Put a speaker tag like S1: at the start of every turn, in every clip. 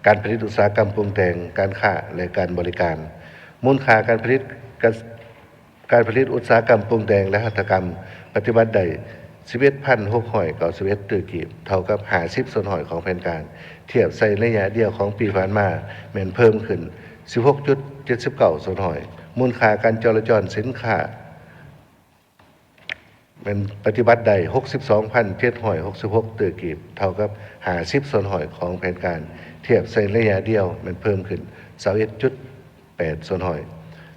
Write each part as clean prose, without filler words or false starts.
S1: การผลิตอุตสาหกรรมปรุงแต่งการค้าและการบริการมูลค่าการผลิตอุตสาหกรรมปรุงแต่งและหัตถกรรมปฏิบัติได้11,691ตื้อกีบเท่ากับ50ส่วนหอยของแผนการเทียบใส่ระยะเดียวของปีผ่านมาแม่นเพิ่มขึ้น 16.79 ส่วนหอยมูลค่าการจราจรสินค้าเป็นปฏิบัติได้62,766ตื้อกีบเท่ากับ50ส่วนหอยของแผนการเทียบใส่ระยะเดียวมันเพิ่มขึ้น 21.8 ส่วนหอย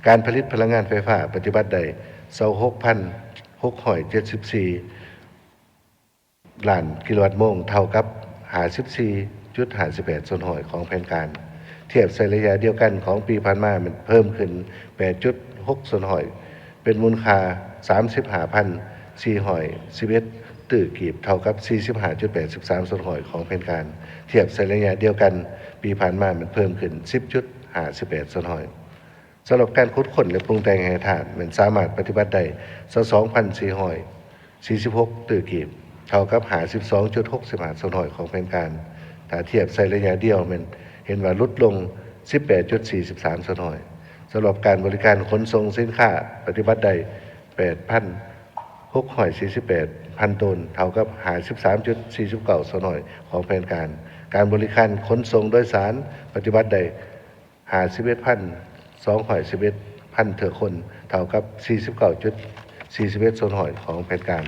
S1: การผลิตพลังงานไฟฟ้าปฏิบัติได้26,674 ล้านกิโลวัตต์โมงเท่ากับ54.58 ส่วนหอยของแผนการเทียบใส่ระยะเดียวกันของปีผ่านมามันเพิ่มขึ้น 8.6 ส่วนหอยเป็นมูลค่า 35,411 ตื้อกีบเท่ากับ 45.83 ส่วนหอยของแผนการเทียบใส่ระยะเดียวกันปีผ่านมามันเพิ่มขึ้น 10.58 ส่วนหอยสำหรับการขุดค้นและปรุงแต่งแห่งธาตุมันสามารถปฏิบัติได้2,446 ตื้อกีบเท่ากับ52.65 ส่วนหอยของแผนการถ้าเทียบใส่ระยะเดียวมันเห็นว่าลดลง 18.43 ส่วนหอยสำหรับการบริการขนส่งสินค้าปฏิบัติได้ 8,648 พันตนเท่ากับ53.49 ส่วนหอยของแผนการบริการขนส่งโดยสารปฏิบัติได้51,211 พันเถื่อคนเท่ากับ 49.41 ส่วนหอยของแผนการ